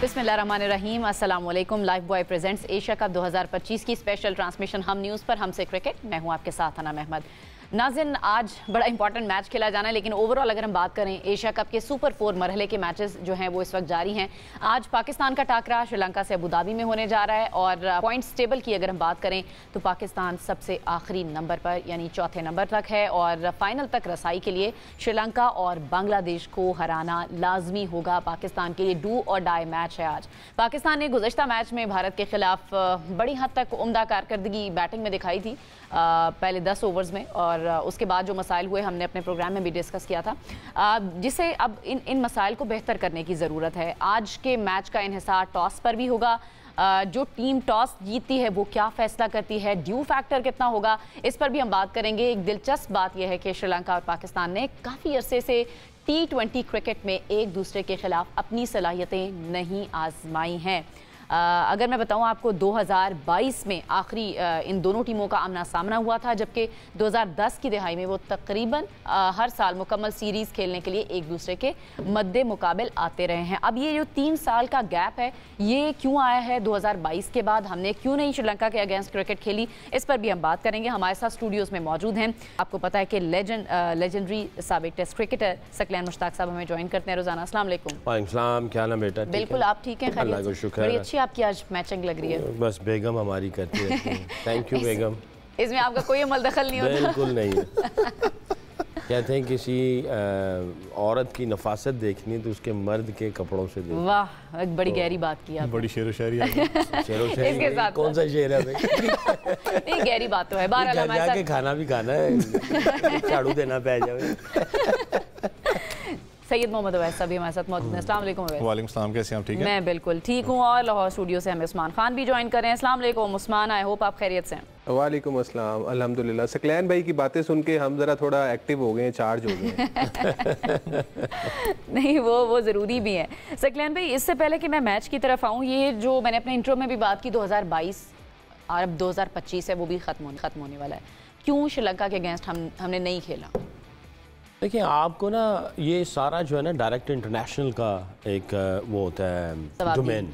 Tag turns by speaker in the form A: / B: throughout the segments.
A: बिस्मिल्लाहिर्रहमानिर्रहीम, अस्सलाम वालेकुम। Life boy presents Asia cup 2025 की स्पेशल ट्रांसमिशन हम न्यूज़ पर हमसे क्रिकेट। मैं हूं आपके साथ अनम अहमद। नाज़रीन, आज बड़ा इंपॉर्टेंट मैच खेला जाना है, लेकिन ओवरऑल अगर हम बात करें एशिया कप के सुपर 4 मरहले के मैचेस जो हैं वो इस वक्त जारी हैं। आज पाकिस्तान का टाकरा श्रीलंका से अबू धाबी में होने जा रहा है और पॉइंट्स टेबल की अगर हम बात करें तो पाकिस्तान सबसे आखिरी नंबर पर यानी चौथे नंबर तक है और फाइनल तक रसाई के लिए श्रीलंका और बांग्लादेश को हराना लाजमी होगा। पाकिस्तान के लिए डू और डाई मैच है आज। पाकिस्तान ने गुज़श्ता मैच में भारत के खिलाफ बड़ी हद तक उम्दा कारकर्दगी बैटिंग में दिखाई थी पहले 10 ओवर्स में, और उसके बाद जो मसाइल हुए हमने अपने प्रोग्राम में भी डिस्कस किया था, जिसे अब इन मसाइल को बेहतर करने की ज़रूरत है। आज के मैच का इन्हिसार टॉस पर भी होगा। जो टीम टॉस जीतती है वो क्या फैसला करती है, ड्यू फैक्टर कितना होगा, इस पर भी हम बात करेंगे। एक दिलचस्प बात यह है कि श्रीलंका और पाकिस्तान ने काफ़ी अरसे से T20 क्रिकेट में एक दूसरे के खिलाफ अपनी सलाहियतें नहीं आजमाई हैं। अगर मैं बताऊं आपको 2022 में आखिरी इन दोनों टीमों का आमना सामना हुआ था, जबकि 2010 की दिहाई में वो तकरीबन हर साल मुकम्मल सीरीज़ खेलने के लिए एक दूसरे के मद्दे मुकाबिल आते रहे हैं। अब ये जो 3 साल का गैप है ये क्यों आया है 2022 के बाद, हमने क्यों नहीं श्रीलंका के अगेंस्ट क्रिकेट खेली, इस पर भी हम बात करेंगे। हमारे साथ स्टूडियोज़ में मौजूद हैं, आपको पता है कि लेजेंडरी साबिक टेस्ट क्रिकेटर सकलैन मुश्ताक साहब हमें ज्वाइन करते हैं रोज़ाना। अस्सलाम वालेकुम।
B: वालेकुम, क्या हाल है बेटा?
A: बिल्कुल, आप ठीक हैं?
B: अल्लाह का शुक्र
A: बड़ी
B: है।
A: अच्छी आपकी आज मैचिंग लग रही है।
B: बस बेगम हमारी करती है। थैंक यू बेगम।
A: इसमें आपका कोई अमल दखल नहीं होता?
B: बिल्कुल नहीं है। कहते हैं किसी औरत की नफासत देखनी तो उसके मर्द के कपड़ों से देखनी।
A: वाह, एक बड़ी गहरी बात की आपने।
C: बड़ी शेरो शायरी
B: शेरो शायरी कौन सा शेर है भाई?
A: नहीं, गहरी बात तो है। बारह
B: जाके खाना भी खाना है, झाड़ू देना पै जाए।
A: सैयद मोहम्मद अवैस साहब भी हमारे साथ मौजूद हैं। अस्सलाम वालेकुम अवैस।
C: वालेकुम सलाम, कैसे हैं आप? ठीक है,
A: मैं बिल्कुल ठीक हूँ और लाहौर स्टूडियो से हमें उस्मान खान भी ज्वाइन कर रहे हैं। अस्सलाम वालेकुम उस्मान, आई होप आप खैरियत से हैं।
D: वालेकुम अस्सलाम, अल्हम्दुलिल्लाह। सकलैन भाई की बातें सुन के हम ज़रा थोड़ा एक्टिव हो गए हैं, चार्ज हो गए हैं।
A: नहीं, वो ज़रूरी भी है। सकलैन भाई, इससे पहले कि मैं मैच की तरफ आऊँ, ये जो मैंने अपने इंट्रो में भी बात की 2022 और अब 2025 है वो भी ख़त्म होने वाला है, क्यों श्रीलंका के अगेंस्ट हमने नहीं खेला?
B: देखिए, आपको ना ये सारा जो है ना डायरेक्ट इंटरनेशनल का एक वो होता है डोमेन,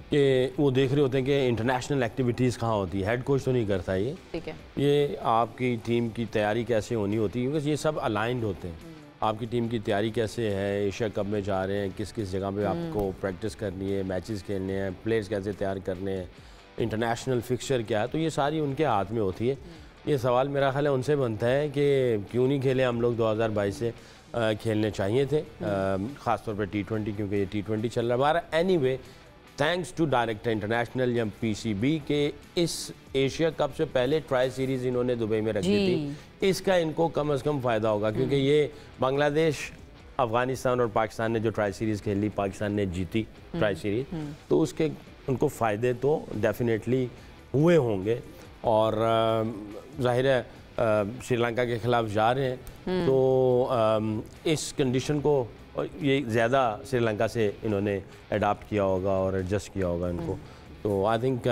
B: कि वो देख रहे होते हैं कि इंटरनेशनल एक्टिविटीज़ कहाँ होती है। हेड कोच तो नहीं करता ये, ठीक है। ये आपकी टीम की तैयारी कैसे होनी होती है, क्योंकि ये सब अलाइंड होते हैं। आपकी टीम की तैयारी कैसे है, एशिया कप में जा रहे हैं, किस किस जगह पे आपको प्रैक्टिस करनी है, मैचेस खेलने हैं, प्लेयर्स कैसे तैयार करने हैं, इंटरनेशनल फिक्सचर क्या है, तो ये सारी उनके हाथ में होती है। ये सवाल मेरा ख्याल है उनसे बनता है कि क्यों नहीं खेले हम लोग 2022 से। खेलने चाहिए थे, ख़ासतौर पर T20, क्योंकि ये T20 चल रहा है। Anyway, thanks to director international या PCB के इस एशिया कप से पहले ट्राई सीरीज़ इन्होंने दुबई में रखी थी, इसका इनको कम अज़ कम फ़ायदा होगा, क्योंकि ये बांग्लादेश, अफ़गानिस्तान और पाकिस्तान ने जो ट्राई सीरीज़ खेली, पाकिस्तान ने जीती ट्राई सीरीज़, तो उसके उनको फ़ायदे तो डेफिनेटली हुए होंगे। और जाहिर है श्रीलंका के ख़िलाफ़ जा रहे हैं तो इस कंडीशन को ये ज़्यादा श्रीलंका से इन्होंने अडाप्ट किया होगा और एडजस्ट किया होगा इनको। तो आई थिंक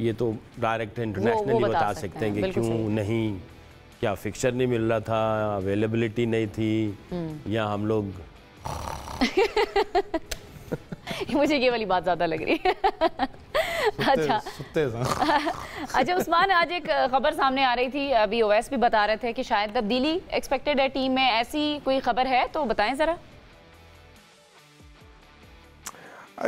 B: ये तो डायरेक्ट इंटरनेशनली बता सकते हैं कि क्यों नहीं, क्या फिक्सचर नहीं मिल रहा था, अवेलेबिलिटी नहीं थी, या हम लोग
A: मुझे ये वाली बात ज़्यादा लग रही है। अच्छा उस्मान, आज एक खबर सामने आ रही थी, अभी ओवैस भी बता रहे थे कि शायद तब्दीली एक्सपेक्टेड है टीम में, ऐसी कोई खबर है तो बताएं ज़रा।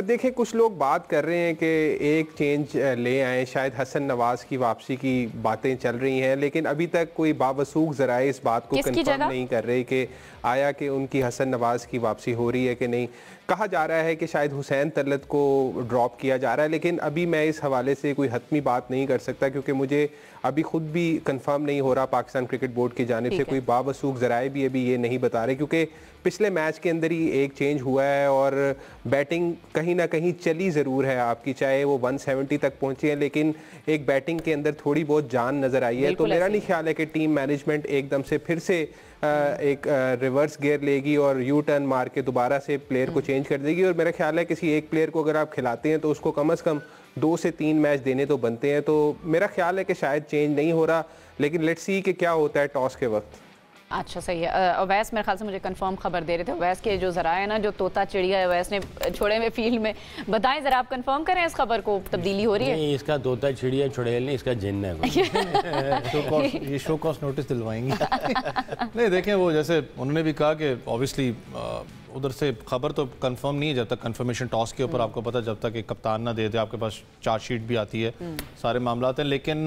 D: देखें, कुछ लोग बात कर रहे हैं कि एक चेंज ले आए, शायद हसन नवाज की वापसी की बातें चल रही हैं, लेकिन अभी तक कोई बावसूख ज़राए इस बात को कंफर्म नहीं कर रहे कि आया कि उनकी हसन नवाज की वापसी हो रही है कि नहीं। कहा जा रहा है कि शायद हुसैन तलत को ड्रॉप किया जा रहा है, लेकिन अभी मैं इस हवाले से कोई हतमी बात नहीं कर सकता, क्योंकि मुझे अभी खुद भी कंफर्म नहीं हो रहा पाकिस्तान क्रिकेट बोर्ड की जानिब से। कोई बावसूख ज़राए भी अभी ये नहीं बता रहे, क्योंकि पिछले मैच के अंदर ही एक चेंज हुआ है और बैटिंग कहीं ना कहीं चली ज़रूर है आपकी, चाहे वो 170 तक पहुंची है, लेकिन एक बैटिंग के अंदर थोड़ी बहुत जान नज़र आई है। तो मेरा नहीं ख्याल है कि टीम मैनेजमेंट एकदम से फिर से एक रिवर्स गियर लेगी और यू टर्न मार के दोबारा से प्लेयर को चेंज कर देगी। और मेरा ख्याल है किसी एक प्लेयर को अगर आप खिलाते हैं तो उसको कम से कम 2 से 3 मैच देने तो बनते हैं। तो मेरा ख्याल है कि शायद चेंज नहीं हो रहा, लेकिन लेट्स सी कि क्या होता है टॉस के वक्त।
A: अच्छा सही है। अवैस मेरे ख्याल से मुझे कंफर्म खबर दे रहे थे, अवैस के जो जरा है ना, जो तोता चिड़िया अवैस ने छोड़े हुए फील्ड में, बताएं जरा, आप कंफर्म करें इस खबर को, तब्दीली हो रही है?
B: नहीं, इसका तोता चिड़िया छुड़ैल नहीं, इसका जिन्न है।
C: ये शो कॉस्ट नोटिस दिलवाएंगे। नहीं देखें, वो जैसे उन्होंने भी कहा कि ऑब्वियसली उधर से खबर तो कंफर्म नहीं है जब तक कंफर्मेशन टॉस के ऊपर आपको पता, जब तक एक कप्तान ना दे दे, आपके पास चार्जशीट भी आती है, सारे मामला हैं। लेकिन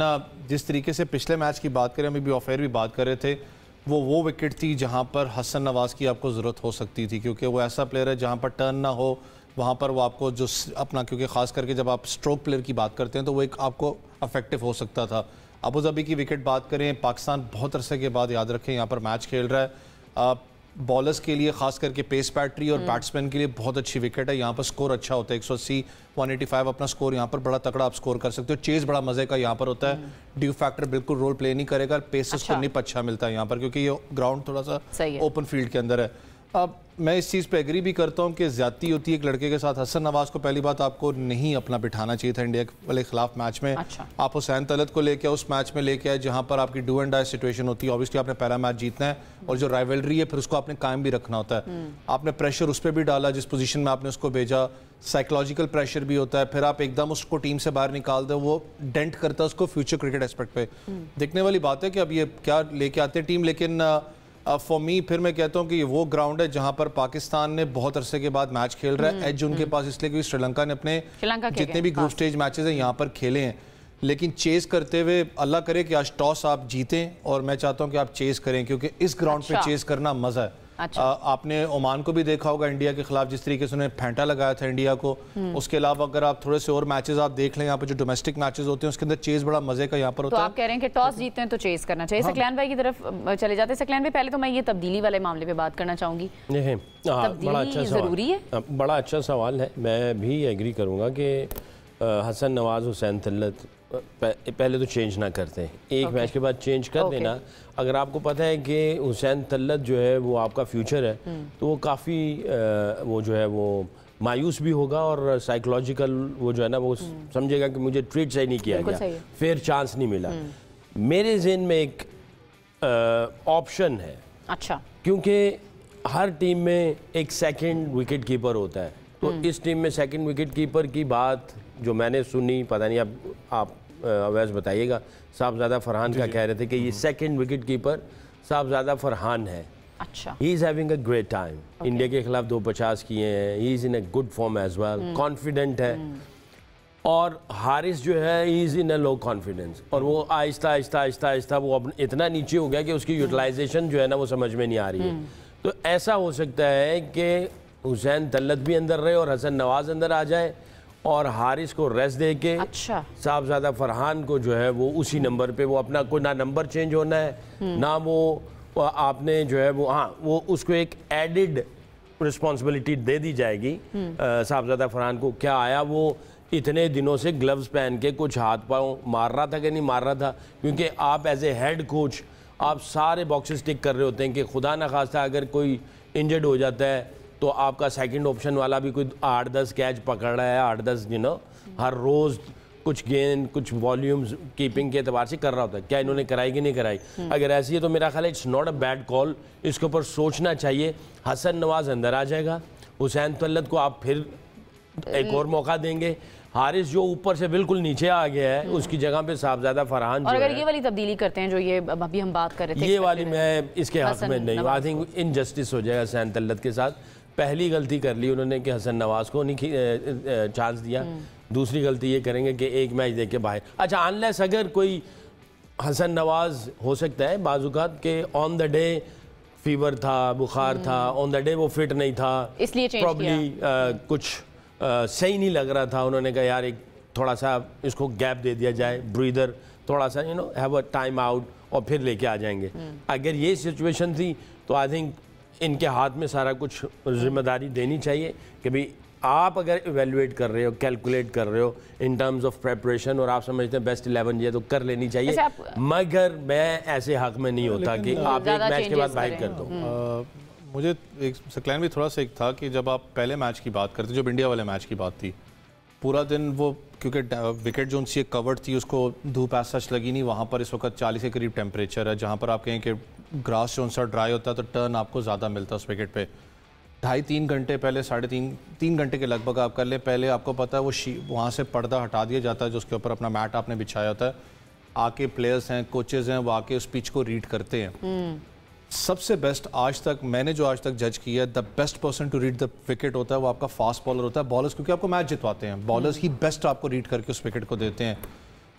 C: जिस तरीके से पिछले मैच की बात करें, हम भी ऑफ एयर भी बात कर रहे थे, वो विकेट थी जहां पर हसन नवाज की आपको ज़रूरत हो सकती थी, क्योंकि वो ऐसा प्लेयर है जहां पर टर्न ना हो, वहां पर वो आपको जो अपना, क्योंकि ख़ास करके जब आप स्ट्रोक प्लेयर की बात करते हैं तो वो एक आपको अफेक्टिव हो सकता था। अबू धाबी की विकेट बात करें, पाकिस्तान बहुत अरसे के बाद, याद रखें, यहाँ पर मैच खेल रहा है। बॉलर्स के लिए खास करके पेस बैटरी और बैट्समैन के लिए बहुत अच्छी विकेट है। यहाँ पर स्कोर अच्छा होता है, 180 185 अपना स्कोर यहाँ पर बड़ा तगड़ा आप स्कोर कर सकते हो। चेज बड़ा मजे का यहाँ पर होता है, ड्यू फैक्टर बिल्कुल रोल प्ले नहीं करेगा, पेस को निप अच्छा मिलता है यहाँ पर, क्योंकि ये ग्राउंड थोड़ा सा ओपन फील्ड के अंदर है। अब मैं इस चीज़ पे एग्री भी करता हूँ कि ज़्यादती होती है एक लड़के के साथ। हसन नवाज को पहली बात आपको नहीं अपना बिठाना चाहिए था इंडिया वाले खिलाफ मैच में। आप हुसैन तलत को लेके उस मैच में लेके आए जहाँ पर आपकी डू एंड डाई सिचुएशन होती है। ऑब्वियसली आपने पहला मैच जीतना है और जो राइवलरी है फिर उसको आपने कायम भी रखना होता है। आपने प्रेशर उस पर भी डाला जिस पोजीशन में आपने उसको भेजा, साइकोलॉजिकल प्रेशर भी होता है, फिर आप एकदम उसको टीम से बाहर निकाल दो, वो डेंट करता है उसको फ्यूचर क्रिकेट एस्पेक्ट पे। देखने वाली बात है कि अब ये क्या लेके आते हैं टीम, लेकिन फॉर मी फिर मैं कहता हूँ कि ये वो ग्राउंड है जहां पर पाकिस्तान ने बहुत अरसे के बाद मैच खेल रहा है। एज उनके पास इसलिए क्योंकि श्रीलंका ने अपने जितने भी ग्रुप स्टेज मैचेस हैं यहाँ पर खेले हैं, लेकिन चेस करते हुए अल्लाह करे कि आज टॉस आप जीतें, और मैं चाहता हूँ कि आप चेस करें क्योंकि इस ग्राउंड पे चेस करना मजा है। आपने ओमान को भी देखा होगा इंडिया के खिलाफ जिस तरीके से उन्होंने फेंटा लगाया था इंडिया को। उसके अलावा अगर आप थोड़े से और मैचेस आप देख लें, यहाँ पर जो डोमेस्टिक मैचेस होते हैं उसके अंदर चेस बड़ा मजे का यहाँ पर होता है।
A: तो आप कह रहे हैं कि टॉस जीतते हैं तो चेस करना चाहिए। सकलैन भाई की तरफ चले जाते हैं। सकलैन भाई, पहले तो मैं ये तब्दीली वाले मामले पे बात करना चाहूंगी।
B: तब्दीली जरूरी है, बड़ा अच्छा सवाल है। मैं भी एग्री करूंगा कि हसन नवाज, हुसैन तलत पहले तो चेंज ना करते, एक मैच के बाद चेंज कर देना। अगर आपको पता है कि हुसैन तलत जो है वो आपका फ्यूचर है, तो वो काफ़ी वो जो है वो मायूस भी होगा और साइकोलॉजिकल वो जो है ना वो समझेगा कि मुझे ट्रीट सही नहीं किया गया, फेयर चांस नहीं मिला। मेरे ज़हन में एक ऑप्शन है। अच्छा, क्योंकि हर टीम में एक सेकंड विकेट कीपर होता है, तो इस टीम में सेकंड विकेट कीपर की बात जो मैंने सुनी, पता नहीं अब आप अवैस बताइएगा, साहबजादा फरहान का कह रहे थे कि ये second wicket keeper Sahibzada Farhan है। अच्छा, he is having a great time, India के खिलाफ 250 किए हैं, he is in a good form as well, confident है। और हारिस जो है ही is in a low confidence, और वो आहिस्ता आहिस्ता आहिस्ता आहिस्ता वो इतना नीचे हो गया कि उसकी यूटिलाइजेशन जो है ना वो समझ में नहीं आ रही है। तो ऐसा हो सकता है कि हुसैन तलत भी अंदर रहे और हसन नवाज अंदर आ जाए, और हारिस को रेस्ट दे के साहबजादा फरहान को जो है वो उसी नंबर पे वो अपना कोई ना नंबर चेंज होना है ना वो आपने जो है वो वो उसको एक एडिड रिस्पॉन्सिबिलिटी दे दी जाएगी साहबजादा फरहान को। क्या आया वो इतने दिनों से ग्लव्स पहन के कुछ हाथ पाँव मार रहा था कि नहीं मार रहा था, क्योंकि आप एज ए हेड कोच आप सारे बॉक्सेस टिक कर रहे होते हैं कि खुदा न खास्ता अगर कोई इंजर्ड हो जाता है तो आपका सेकंड ऑप्शन वाला भी कोई 8-10 कैच पकड़ रहा है, 8-10 हर रोज़ कुछ गेंद कुछ वॉल्यूम्स कीपिंग के एतबार से कर रहा होता है। क्या इन्होंने कराई कि नहीं कराई? अगर ऐसी है तो मेरा ख्याल है it's not a bad call, इसके ऊपर सोचना चाहिए। हसन नवाज अंदर आ जाएगा, हुसैन तलत को आप फिर एक और मौका देंगे, हारिस जो ऊपर से बिल्कुल नीचे आ गया है उसकी जगह पे साहबजादा फरहान। और
A: अगर ये वाली तब्दीली करते हैं जो ये अभी हम बात कर रहे थे,
B: ये वाली मैं इसके हक में नहीं, आई थिंक इनजस्टिस हो जाएगा हुसैन तलत के साथ। पहली गलती कर ली उन्होंने कि हसन नवाज को नहीं चांस दिया, दूसरी गलती ये करेंगे कि एक मैच देके बाहर। अच्छा, अनलेस अगर कोई हसन नवाज हो सकता है बाजुकात के ऑन द डे फीवर था, बुखार था, ऑन द डे वो फिट नहीं था, इसलिए प्रॉब्ली कुछ सही नहीं लग रहा था, उन्होंने कहा यार एक थोड़ा सा इसको गैप दे दिया जाए, ब्रीदर थोड़ा सा हैव अ टाइम आउट और फिर लेके आ जाएंगे। अगर ये सिचुएशन थी तो आई थिंक इनके हाथ में सारा कुछ जिम्मेदारी देनी चाहिए कि भाई आप अगर इवेलुएट कर रहे हो, कैलकुलेट कर रहे हो इन टर्म्स ऑफ प्रेपरेशन और आप समझते हैं बेस्ट 11 ये तो कर लेनी चाहिए, मगर मैं ऐसे हक में नहीं होता कि आप एक मैच के बाद बाइक कर दो।
C: मुझे एक सकलैन भी थोड़ा सा एक था कि जब आप पहले मैच की बात करते, जब इंडिया वाले मैच की बात थी, पूरा दिन वो क्योंकि विकेट जो उनसे कवर्ड थी उसको धूप ऐसा सच लगी नहीं, वहाँ पर इस वक्त 40 के करीब टेम्परेचर है, जहाँ पर आप कहें कि ग्रास जो सा ड्राई होता है तो टर्न आपको ज़्यादा मिलता है उस विकेट पे। 2.5-3 घंटे पहले, 3.5 घंटे के लगभग आप कर ले, पहले आपको पता है वो वहाँ से पर्दा हटा दिया जाता है जो उसके ऊपर अपना मैट आपने बिछाया होता है। आके प्लेयर्स हैं, कोचेज़ हैं, वो आके उस पिच को रीड करते हैं। सबसे बेस्ट आज तक मैंने जो आज तक जज किया है, the best person to read the wicket होता है वो आपका फास्ट बॉलर होता है। बॉलर्स क्योंकि आपको मैच जितवाते हैं, बॉलर्स ही बेस्ट आपको रीड करके उस विकेट को देते हैं।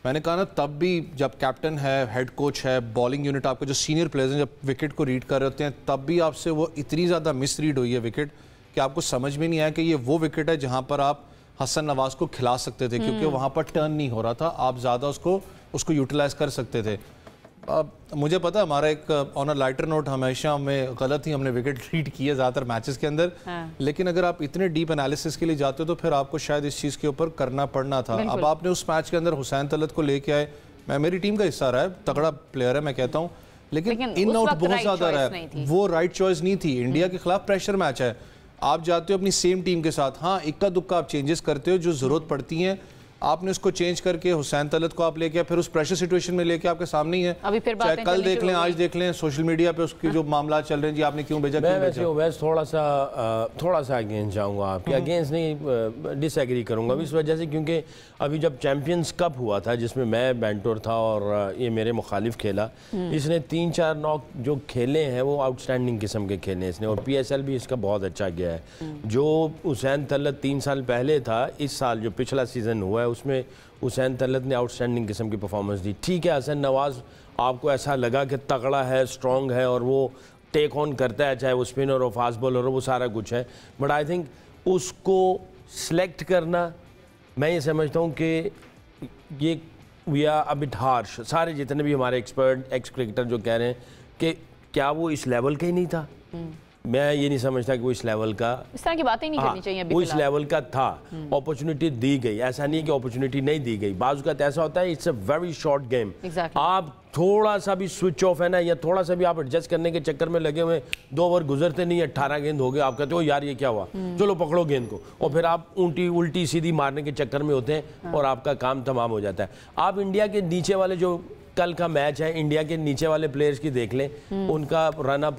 C: मैंने कहा ना, तब भी जब कैप्टन है, हेड कोच है, बॉलिंग यूनिट आपके जो सीनियर प्लेयर्स हैं, जब विकेट को रीड कर रहे होते हैं, तब भी आपसे वो इतनी ज़्यादा मिस रीड हुई है विकेट कि आपको समझ में नहीं आया कि ये वो विकेट है जहाँ पर आप हसन नवाज को खिला सकते थे, क्योंकि वहाँ पर टर्न नहीं हो रहा था, आप ज़्यादा उसको यूटिलाइज कर सकते थे। मुझे पता है हमारा एक ऑन अ लाइटर नोट हमेशा हमें गलत ही हमने विकेट रीड किए ज़्यादातर मैचेस के अंदर। लेकिन अगर आप इतने डीप एनालिसिस के लिए जाते हो तो फिर आपको शायद इस चीज़ के ऊपर करना पड़ना था। अब आपने उस मैच के अंदर हुसैन तलत को लेके आए, मैं मेरी टीम का हिस्सा रहा है, तगड़ा प्लेयर है मैं कहता हूँ, लेकिन इन आउट बहुत ज़्यादा रहा है, वो राइट चॉइस नहीं थी। इंडिया के खिलाफ प्रेशर मैच है, आप जाते हो अपनी सेम टीम के साथ, हाँ इक्का दुक्का आप चेंजेस करते हो जो ज़रूरत पड़ती हैं, आपने उसको चेंज करके हुसैन तलत को आप लेके आए, फिर उस प्रेशर सिचुएशन में लेके आपके सामने ही है।
A: अभी फिर
C: चाहे कल देख लें, आज देख लें, सोशल मीडिया पे उसके जो मामला चल रहे हैं, जी आपने क्यों भेजा,
B: मैं वैसे थोड़ा सा अगेंस्ट जाऊंगा आपके, अगेंस्ट नहीं, डिसएग्री करूंगा इस वजह से क्योंकि अभी जब चैंपियंस कप हुआ था जिसमें मैं बेंटोर था और ये मेरे मुखालिफ खेला, इसने 3-4 नॉक जो खेले हैं वो आउटस्टैंडिंग किस्म के खेले इसने, और PSL भी इसका बहुत अच्छा गया है। जो हुसैन तलत 3 साल पहले था, इस साल जो पिछला सीज़न हुआ है उसमें हुसैन तलत ने आउटस्टैंडिंग किस्म की परफॉर्मेंस दी। ठीक है, हसन नवाज आपको ऐसा लगा कि तगड़ा है, स्ट्रॉन्ग है और वो टेक ऑन करता है, चाहे वो स्पिनर हो, फास्ट बॉलर हो, वो सारा कुछ है, बट आई थिंक उसको सिलेक्ट करना, मैं ये समझता हूँ कि ये we are a bit harsh. सारे जितने भी हमारे एक्सपर्ट एक्स क्रिकेटर जो कह रहे हैं कि क्या वो इस लेवल का ही नहीं था, मैं ये नहीं समझता कि वो इस लेवल का, इस तरह की बातें नहीं करनी चाहिए। वो इस लेवल का था, अपॉर्चुनिटी दी गई, ऐसा नहीं है कि अपॉर्चुनिटी नहीं दी गई। बाजू का ऐसा होता है, it's a very short game, आप थोड़ा सा भी स्विच ऑफ है ना, या थोड़ा सा भी आप एडजस्ट करने के चक्कर में लगे हुए, 2 ओवर गुजरते नहीं, 18 गेंद हो गए, आप कहते हो यार ये क्या हुआ, चलो पकड़ो गेंद को, और फिर आप उल्टी सीधी मारने के चक्कर में होते हैं और आपका काम तमाम हो जाता है। आप इंडिया के नीचे वाले जो कल का मैच है, इंडिया के नीचे वाले प्लेयर्स की देख लें, उनका रन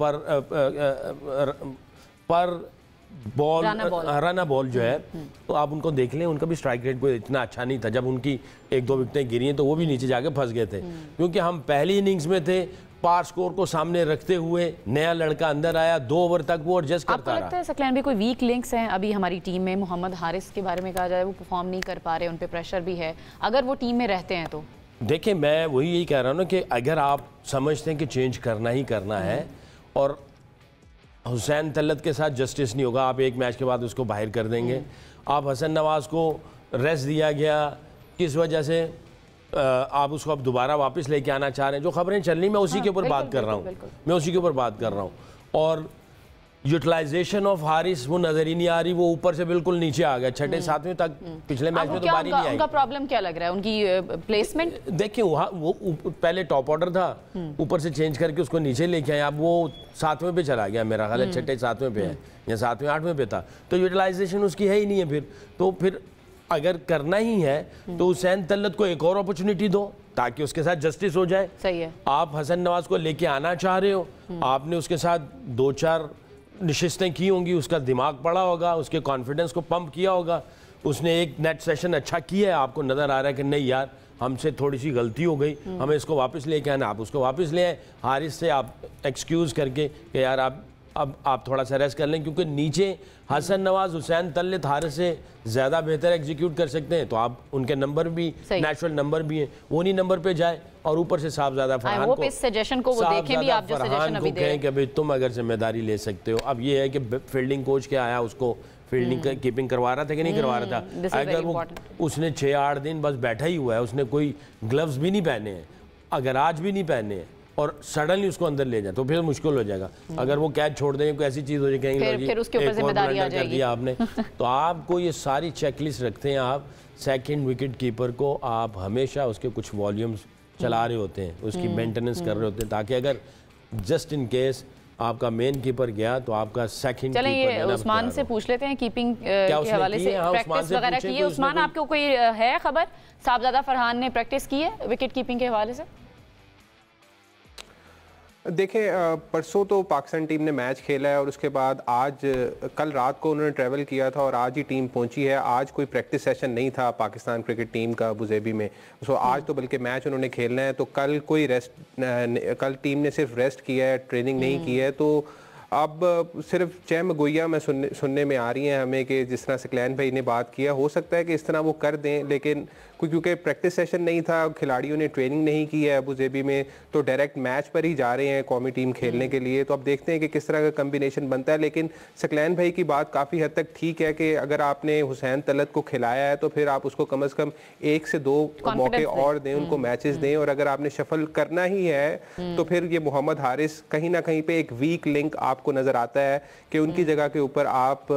B: बॉल जो है, तो आप उनको देख लें, उनका भी स्ट्राइक रेट कोई इतना अच्छा नहीं था। जब उनकी 1-2 विकेटें गिरी हैं तो वो भी नीचे जाके फंस गए थे, क्योंकि हम पहली इनिंग्स में थे, पार स्कोर को सामने रखते हुए नया लड़का अंदर आया, 2 ओवर तक वो एडजस्ट करता रहा। आपको लगता है सकलैन भी कोई वीक लिंक्स हैं अभी हमारी टीम में? मोहम्मद हारिस के बारे में कहा जाए, वो परफॉर्म नहीं कर पा रहे, उन पे प्रेशर भी है, अगर वो टीम में रहते हैं तो? देखिए, मैं वही यही कह रहा हूँ ना कि अगर आप समझते हैं कि चेंज करना ही करना है और हुसैन तलत के साथ जस्टिस नहीं होगा, आप एक मैच के बाद उसको बाहर कर देंगे, आप हसन नवाज को रेस्ट दिया गया, किस वजह से आप उसको अब दोबारा वापस लेके आना चाह रहे हैं, जो खबरें चल रही, मैं उसी के ऊपर बात कर रहा हूँ, और यूटिलाइजेशन ऑफ हारिस वो नजर ही नहीं आ रही, वो ऊपर से बिल्कुल नीचे आ गया, 6-7वें तक पिछले मैच में तो बारी नहीं आई।
A: उनका प्रॉब्लम क्या लग रहा है, उनकी प्लेसमेंट?
B: देखिए, वो पहले टॉप ऑर्डर था, ऊपर से चेंज करके उसको नीचे लेके आए, अब वो 7वें पे चला गया, मेरा ख्याल है 6-7वें पे है या 7वें-8वें पे था, तो यूटिलाइजेशन उसकी है ही नहीं है। फिर अगर करना ही है तो हुसैन तलत को एक और अपॉर्चुनिटी दो ताकि उसके साथ जस्टिस हो जाए।
A: सही है।
B: आप हसन नवाज को लेके आना चाह रहे हो, आपने उसके साथ 2-4 नशिस्तें की होंगी, उसका दिमाग पड़ा होगा, उसके कॉन्फिडेंस को पंप किया होगा, उसने एक नेट सेशन अच्छा किया है, आपको नज़र आ रहा है कि नहीं यार हमसे थोड़ी सी गलती हो गई, हमें इसको वापस लेके आना, आप उसको वापस ले आए, हारिस से आप एक्सक्यूज़ करके कि यार आप थोड़ा सा रेस्ट कर लें, क्योंकि नीचे हसन नवाज, हुसैन तलत हारिस से ज़्यादा बेहतर एग्जीक्यूट कर सकते हैं, तो आप उनके नंबर भी नेचुरल नंबर भी हैं, वो नहीं नंबर पे जाए, और ऊपर से साहबजादा फरहान को
A: सजेशन को वो देखें भी, आप जो सजेशन अभी
B: कहें कि भाई तुम अगर जिम्मेदारी ले सकते हो। अब ये है कि फील्डिंग कोच क्या आया, उसको फील्डिंग कीपिंग करवा रहा था कि नहीं करवा रहा था, अगर वो उसने 6-8 दिन बस बैठा ही हुआ है, उसने कोई ग्लव्स भी नहीं पहने हैं, अगर आज भी नहीं पहने हैं और सडनली उसको अंदर ले जाए तो फिर मुश्किल हो जाएगा। अगर वो कैच छोड़ देंगे, कोई ऐसी चीज़ हो जाए,
A: फिर उसके ऊपर जिम्मेदारी आ जाएगी।
B: कर दिया आपने तो आपको ये सारी चेकलिस्ट रखते हैं, आप सेकंड विकेट कीपर को आप हमेशा उसके कुछ वॉल्यूम्स चला रहे होते हैं, उसकी मेंटेनेंस कर रहे होते हैं, ताकि अगर जस्ट इन केस आपका मेन कीपर गया तो आपका सेकंड
A: कीपर। चलें ये उस्मान से पूछ लेते हैं, कीपिंग के हवाले से प्रैक्टिस वगैरह की है उस्मान, आपको कोई है खबर? साहबजादा फरहान ने प्रैक्टिस की है विकेट कीपिंग के हवाले से?
D: देखें, परसों तो पाकिस्तान टीम ने मैच खेला है और उसके बाद आज कल रात को उन्होंने ट्रैवल किया था और आज ही टीम पहुंची है। आज कोई प्रैक्टिस सेशन नहीं था पाकिस्तान क्रिकेट टीम का अबूधाबी में, सो आज तो बल्कि मैच उन्होंने खेलना है। तो कल कोई कल टीम ने सिर्फ रेस्ट किया है, ट्रेनिंग नहीं की है। तो अब सिर्फ चहमगोइयाँ में सुनने में आ रही हैं हमें कि जिस तरह सकलैन भाई ने बात किया, हो सकता है कि इस तरह वो कर दें, लेकिन क्योंकि प्रैक्टिस सेशन नहीं था, खिलाड़ियों ने ट्रेनिंग नहीं की है अबूधाबी में, तो डायरेक्ट मैच पर ही जा रहे हैं कौमी टीम खेलने के लिए। तो अब देखते हैं कि किस तरह का कम्बिनेशन बनता है। लेकिन सकलैन भाई की बात काफ़ी हद तक ठीक है कि अगर आपने हुसैन तलत को खिलाया है तो फिर आप उसको कम से कम 1 से 2 मौके और दें, उनको मैचेस दें। और अगर आपने शफल करना ही है तो फिर ये मोहम्मद हारिस कहीं ना कहीं पे एक वीक लिंक आपको नज़र आता है कि उनकी जगह के ऊपर आप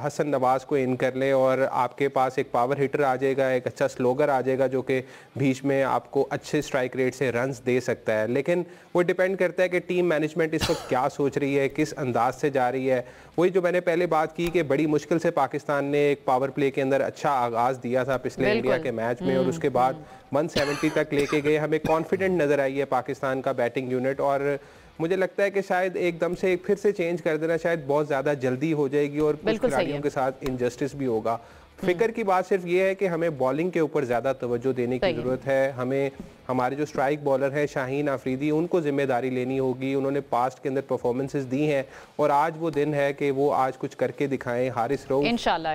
D: हसन नवाज को इन कर लें और आपके पास एक पावर हिटर आ जाएगा, एक अच्छा स्लोगर आ जाएगा जो कि बीच में आपको अच्छे स्ट्राइक रेट से रन्स दे सकता है। लेकिन वो डिपेंड करता है कि टीम मैनेजमेंट इस वक्त क्या सोच रही है, किस अंदाज से जा रही है। वही जो मैंने पहले बात की कि बड़ी मुश्किल से पाकिस्तान ने एक पावर प्ले के अंदर अच्छा आगाज़ दिया था पिछले इंडिया के मैच में और उसके बाद 170 तक लेके गए। हमें कॉन्फिडेंट नज़र आई है पाकिस्तान का बैटिंग यूनिट और मुझे लगता है कि शायद एकदम से फिर से चेंज कर देना शायद बहुत ज़्यादा जल्दी हो जाएगी और कुछ खिलाड़ियों के साथ इनजस्टिस भी होगा। फिक्र की बात सिर्फ ये है कि हमें बॉलिंग के ऊपर ज़्यादा तवज्जो देने की ज़रूरत है। हमें हमारे जो स्ट्राइक बॉलर हैं शाहीन आफरीदी, उनको जिम्मेदारी लेनी होगी। उन्होंने पास्ट के अंदर परफॉर्मेंसेस दी हैं और आज वो दिन है कि वो आज कुछ करके दिखाएं। हारिस रऊफ,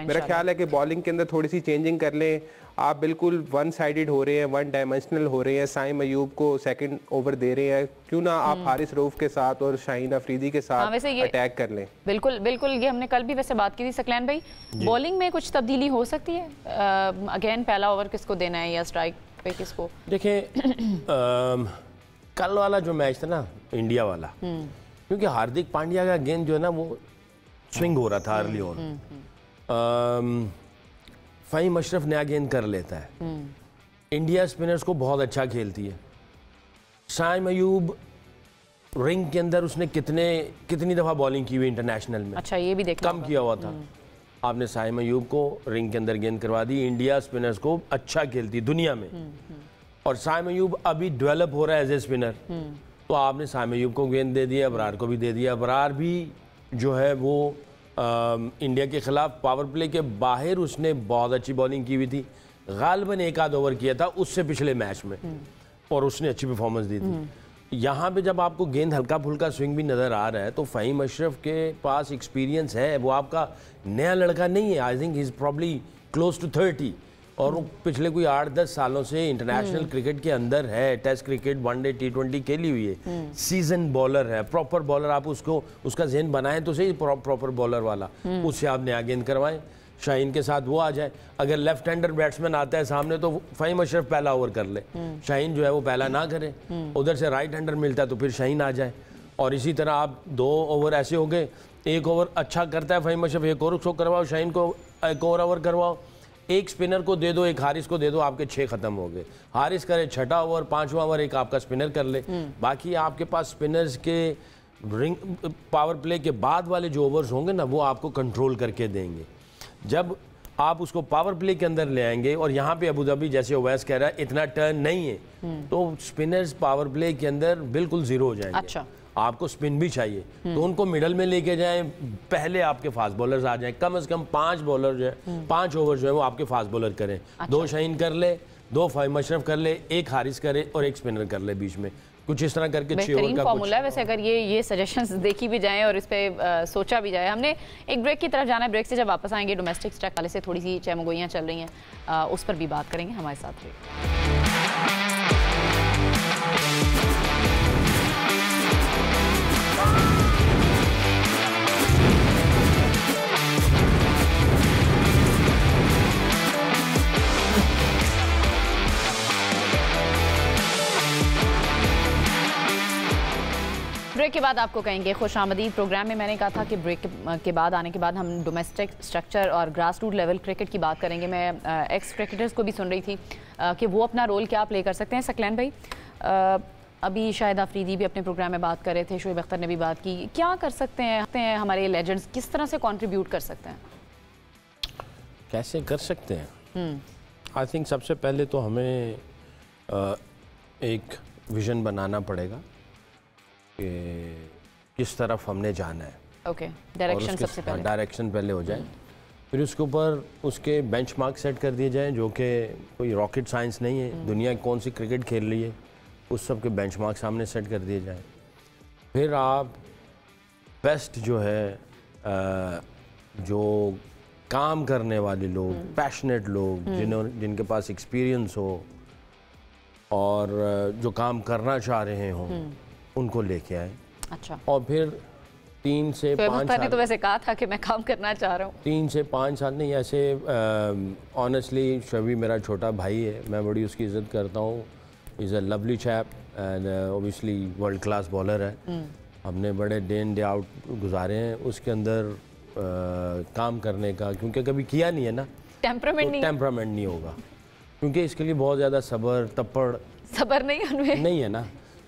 D: मेरा ख्याल है कि बॉलिंग के अंदर थोड़ी सी चेंजिंग कर लें। आप बिल्कुल वन साइडेड हो रहे हैं, वन डायमेंशनल हो रहे हैं, साइम अयूब को सेकंड ओवर दे रहे हैं, क्यों ना आप हारिस रऊफ के साथ और शाहीन अफरीदी के साथ अटैक कर लें।
A: बिल्कुल बिल्कुल, ये हमने कल भी वैसे बात की थी सकलैन भाई, बॉलिंग में कुछ तब्दीली हो सकती है? अगेन पहला ओवर किसको देना है या स्ट्राइक पे किसको?
B: देखिए कल वाला जो मैच था ना इंडिया वाला, क्योंकि हार्दिक पांड्या का गेंद जो है ना वो स्विंग हो रहा था अर्ली ऑन, फ़हीम अशरफ नया गेंद कर लेता है। इंडिया स्पिनर्स को बहुत अच्छा खेलती है। शाइम अयूब रिंग के अंदर उसने कितनी दफ़ा बॉलिंग की हुई इंटरनेशनल में?
A: अच्छा, ये भी देखना
B: कम किया हुआ था। आपने शाइम अयूब को रिंग के अंदर गेंद करवा दी। इंडिया स्पिनर्स को अच्छा खेलती दुनिया में और शाइम अयूब अभी डेवलप हो रहा है एज ए स्पिनर, तो आपने शाइम अयूब को गेंद दे दिया, अबरार को भी दे दिया। अबरार भी जो है वो इंडिया के खिलाफ पावर प्ले के बाहर उसने बहुत अच्छी बॉलिंग की हुई थी। गालिबन 1 आध ओवर किया था उससे पिछले मैच में और उसने अच्छी परफॉर्मेंस दी थी। यहाँ पे जब आपको गेंद हल्का फुल्का स्विंग भी नज़र आ रहा है तो फ़हीम अशरफ के पास एक्सपीरियंस है, वो आपका नया लड़का नहीं है। I think he is probably close to 30 और वो पिछले कोई 8-10 सालों से इंटरनेशनल क्रिकेट के अंदर है। टेस्ट क्रिकेट, वनडे, T20 खेली हुई है। सीजन बॉलर है, प्रॉपर बॉलर। आप उसको उसका ज़हन बनाएं तो सही, प्रॉपर बॉलर वाला, उससे आप नया गेंद करवाएं। शाहीन के साथ वो आ जाए। अगर लेफ्ट हैंडर बैट्समैन आता है सामने तो फ़हीम अशरफ पहला ओवर कर ले, शाहीन जो है वो पहला ना करे। उधर से राइट हैंडर मिलता है तो फिर शाहीन आ जाए। और इसी तरह आप 2 ओवर ऐसे हो गए, 1 ओवर अच्छा करता है फ़हीम अशरफ, 1 और उसको करवाओ, शाहीन को 1 और ओवर करवाओ, 1 स्पिनर को दे दो, 1 हारिस को दे दो, आपके 6 खत्म हो गए। हारिस करे 6वां ओवर, 5वां ओवर 1 आपका स्पिनर कर ले। बाकी आपके पास स्पिनर्स के रिंग पावर प्ले के बाद वाले जो ओवर्स होंगे ना वो आपको कंट्रोल करके देंगे। जब आप उसको पावर प्ले के अंदर ले आएंगे और यहाँ पे अबूधाबी जैसे ओवैस कह रहा है इतना टर्न नहीं है, तो स्पिनर्स पावर प्ले के अंदर बिल्कुल जीरो हो जाएंगे। अच्छा। आपको स्पिन भी चाहिए तो उनको मिडल में लेके जाएं, पहले आपके फास्ट बॉलर्स आ जाएं, कम से कम 5 बॉलर जो है 5 ओवर जो है वो आपके फास्ट बॉलर करें। अच्छा। 2 शाहीन कर ले, 2 फ़हीम अशरफ कर ले, 1 हारिस करे और 1 स्पिनर कर ले बीच में, कुछ इस तरह करके 6 ओवर का
A: फॉर्मूला है। वैसे अगर ये सजेशंस देखी भी जाएं और इस पे सोचा भी जाए। हमने एक ब्रेक की तरफ जाना है, ब्रेक से जब वापस आएंगे डोमेस्टिक स्टॉक वाले से थोड़ी सी चहमगोइयाँ चल रही हैं, उस पर भी बात करेंगे। हमारे साथ रहिए। ब्रेक के बाद आपको कहेंगे खुशामदीद। प्रोग्राम में मैंने कहा था कि ब्रेक के बाद आने के बाद हम डोमेस्टिक स्ट्रक्चर और ग्रास रूट लेवल क्रिकेट की बात करेंगे। मैं एक्स क्रिकेटर्स को भी सुन रही थी कि वो अपना रोल क्या प्ले कर सकते हैं। सकलैन भाई, अभी शाहिद आफरीदी भी अपने प्रोग्राम में बात कर रहे थे, शोएब अख्तर ने भी बात की, क्या कर सकते हैं हमारे लेजेंड्स, किस तरह से कंट्रीब्यूट कर सकते हैं?
B: कैसे कर सकते हैं? आई थिंक सबसे पहले तो हमें एक विज़न बनाना पड़ेगा कि किस तरफ हमने जाना है।
A: ओके, डायरेक्शन सबसे पहले,
B: डायरेक्शन पहले हो जाए, फिर उसके ऊपर उसके बेंचमार्क सेट कर दिए जाएं, जो कि कोई रॉकेट साइंस नहीं है। दुनिया कौन सी क्रिकेट खेल रही है उस सब के बेंचमार्क सामने सेट कर दिए जाएं। फिर आप बेस्ट जो है जो काम करने वाले लोग, पैशनेट लोग, जिनके पास एक्सपीरियंस हो और जो काम करना चाह रहे हों, उनको लेके आए।
A: अच्छा,
B: और फिर 3 से 5 साल,
A: तो वैसे कहा था कि मैं काम करना चाह रहा हूँ।
B: 3 से 5 साल नहीं, ऐसे ऑनेस्टली शबी मेरा छोटा भाई है, मैं बड़ी उसकी इज़्ज़त करता हूँ। Is a lovely chap and obviously world class bowler है। हमने बड़े डे इन डे आउट गुजारे हैं उसके अंदर काम करने का, क्योंकि कभी किया नहीं है ना, टेम्परामेंट नहीं होगा, क्योंकि इसके लिए बहुत ज़्यादा सब्र नहीं है ना,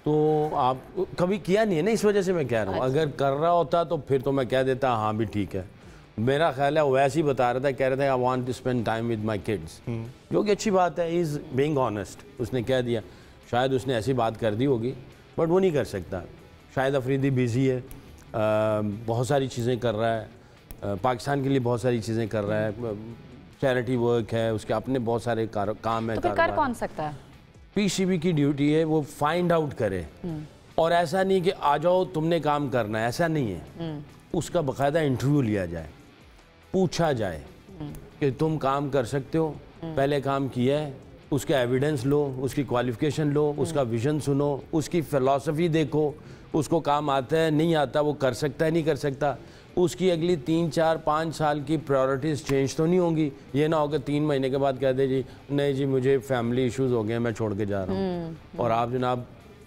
B: तो आप कभी किया नहीं है ना, इस वजह से मैं कह रहा हूँ। अगर कर रहा होता तो फिर तो मैं कह देता हाँ भी ठीक है। मेरा ख्याल है वैसे ही बता रहा था, कह रहा था I want to spend time with my kids, जो कि अच्छी बात है। इज़ बीइंग ऑनेस्ट, उसने कह दिया। शायद उसने ऐसी बात कर दी होगी बट वो नहीं कर सकता। शायद अफरीदी बिज़ी है, बहुत सारी चीज़ें कर रहा है, पाकिस्तान के लिए बहुत सारी चीज़ें कर रहा है, चैरिटी वर्क है, उसके अपने बहुत सारे काम है।
A: तो फिर कर कौन सकता है? पीसीबी
B: की ड्यूटी है वो फाइंड आउट करे, और ऐसा नहीं कि आ जाओ तुमने काम करना है, ऐसा नहीं है। उसका बाकायदा इंटरव्यू लिया जाए, पूछा जाए कि तुम काम कर सकते हो, पहले काम किया है, उसका एविडेंस लो, उसकी क्वालिफिकेशन लो, उसका विजन सुनो, उसकी फ़िलॉसफी देखो, उसको काम आता है नहीं आता, वो कर सकता है नहीं कर सकता, उसकी अगली 3, 4, 5 साल की प्रायोरिटीज़ चेंज तो नहीं होंगी। ये ना हो कि 3 महीने के बाद कह दे जी नहीं जी मुझे फैमिली इश्यूज़ हो गए मैं छोड़ के जा रहा हूँ, और आप जनाब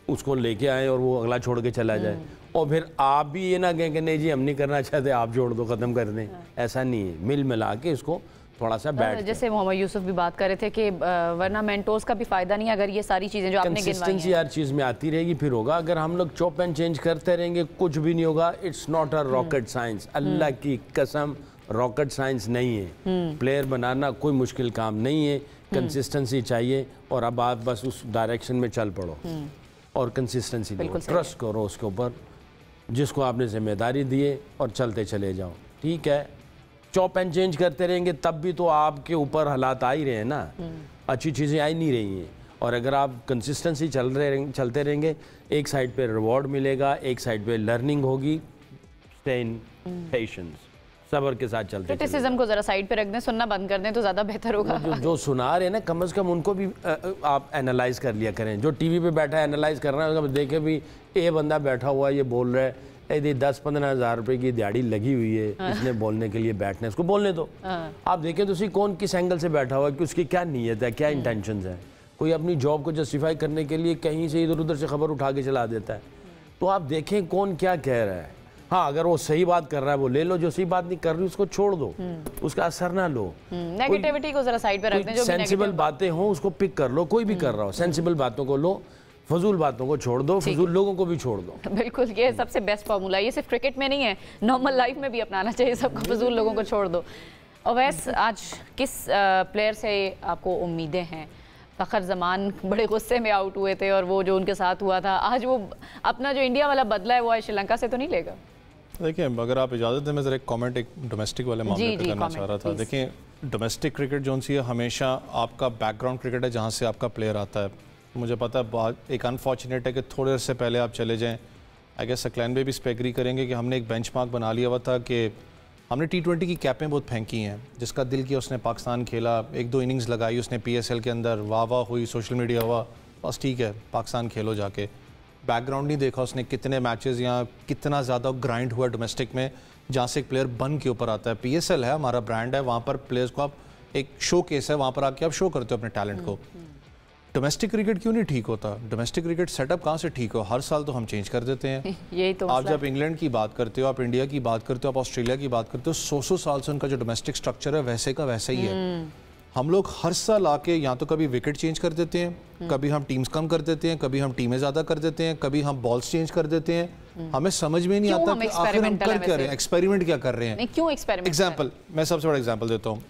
B: उसको लेके आए और वो अगला छोड़ के चला जाए, और फिर आप भी ये ना कहें कि नहीं जी हम नहीं करना चाहते, आप जोड़ दो, ख़त्म कर दें। ऐसा नहीं है, मिल मिला के इसको थोड़ा सा बैठ,
A: जैसे मोहम्मद यूसुफ भी बात कर रहे थे कि वरना मेंटोर्स का भी फायदा नहीं, अगर ये सारी चीजें जो आपने गिनवाई हैं,
B: हर चीज में आती रहेगी फिर होगा। अगर हम लोग चॉप एंड चेंज करते रहेंगे कुछ भी नहीं होगा। It's not a rocket science, अल्लाह की कसम रॉकेट साइंस नहीं है। प्लेयर बनाना कोई मुश्किल काम नहीं है, कंसिस्टेंसी चाहिए, और अब आप बस उस डायरेक्शन में चल पड़ो और कंसिस्टेंसी दो, ट्रस्ट करो उसके ऊपर जिसको आपने जिम्मेदारी दिए, और चलते चले जाओ। ठीक है, चॉप एंड चेंज करते रहेंगे तब भी तो आपके ऊपर हालात आ ही रहे हैं ना, अच्छी चीज़ें आ ही नहीं रही हैं। और अगर आप कंसिस्टेंसी चलते रहेंगे, एक साइड पे रिवॉर्ड मिलेगा, एक साइड पे लर्निंग होगी। स्टे इन पेशेंस, सब्र के साथ चलते।
A: क्रिटिसिज्म को जरा साइड पे रख दें, सुनना बंद कर दें तो ज़्यादा बेहतर होगा।
B: जो सुना रहे हैं ना, कम से कम उनको भी आप एनालाइज कर लिया करें। जो टीवी पे बैठा है एनालाइज कर रहा है, देखे भी ये बंदा बैठा हुआ है ये बोल रहा है, 10-15 हज़ार रुपए की दिहाड़ी लगी हुई है इसने बोलने के लिए, बैठने इसको बोलने दो। आप देखें तो उसी कौन किस एंगल से बैठा हुआ है, कि उसकी क्या नीयत है, क्या इंटेंशंस है। कोई अपनी जॉब को जस्टिफाई करने के लिए कहीं से इधर उधर से खबर उठा के चला देता है। तो आप देखें कौन क्या कह रहा है। हाँ, अगर वो सही बात कर रहा है वो ले लो, जो सही बात नहीं कर रही उसको छोड़ दो, उसका असर ना लो।
A: नेगेटिविटी को जरा साइड पे रख दें, जो
B: सेंसिबल बातें हो उसको पिक कर लो, कोई भी कर रहा हो सेंसिबल बातों को लो, फजूल बातों को छोड़ दो, फजूल लोगों को भी छोड़ दो।
A: बिल्कुल, ये सबसे बेस्ट फार्मूला, ये सिर्फ क्रिकेट में नहीं है, नॉर्मल लाइफ में भी अपनाना चाहिए सबको, फजूल लोगों को छोड़ दो। अवैस, आज किस प्लेयर से आपको उम्मीदें हैं? फ़खर जमान बड़े गुस्से में आउट हुए थे और वो जो उनके साथ हुआ था, आज वो अपना जो इंडिया वाला बदला है वो श्रीलंका से तो नहीं लेगा?
C: देखिए, अगर आप इजाज़त दें मैं ज़रा एक कमेंट एक डोमेस्टिक वाले मामले पे करना चाह रहा था। देखिए, डोमेस्टिक क्रिकेट जो सी है हमेशा आपका बैकग्राउंड क्रिकेट है, जहाँ से आपका प्लेयर आता है। मुझे पता है बहुत एक अनफॉर्चुनेट है कि थोड़े अर्से पहले आप चले जाएं, आई गेस सकलैन भी इस पर एग्री करेंगे कि हमने एक बेंचमार्क बना लिया हुआ था कि हमने T20 की कैपें बहुत फेंकी हैं। जिसका दिल किया उसने पाकिस्तान खेला, 1-2 इनिंग्स लगाई उसने PSL के अंदर, वाह हुई, सोशल मीडिया हुआ, बस ठीक है पाकिस्तान खेलो जाके। बैकग्राउंड नहीं देखा उसने, कितने मैचेस यहाँ कितना ज़्यादा ग्राइंड हुआ डोमेस्टिक में, जहाँ से एक प्लेयर बन के ऊपर आता है। PSL है हमारा ब्रांड है, वहाँ पर प्लेयर्स को आप एक शो केस है, वहाँ पर आके आप शो करते हो अपने टैलेंट को। डोमेस्टिक क्रिकेट क्यों नहीं ठीक होता? डोमेस्टिक क्रिकेट सेटअप कहाँ से ठीक हो? हर साल तो हम चेंज कर देते हैं।
A: यही तो
C: आप जब इंग्लैंड की बात करते हो, आप इंडिया की बात करते हो, आप ऑस्ट्रेलिया की बात करते हो, 100 साल से उनका जो डोमेस्टिक स्ट्रक्चर है वैसे का वैसा ही है। हम लोग हर साल आके यहाँ तो कभी विकेट चेंज कर देते हैं, कभी हम टीम्स कम कर देते हैं, कभी हम टीमें ज़्यादा कर देते हैं, कभी हम बॉल्स चेंज कर देते हैं। हमें समझ में नहीं आता कि आखिर हम कर क्या रहे हैं, एक्सपेरिमेंट क्या कर रहे हैं।
A: क्यों एक्सपेरिमेंट?
C: एग्जाम्पल, मैं सबसे बड़ा एग्जाम्पल देता हूँ।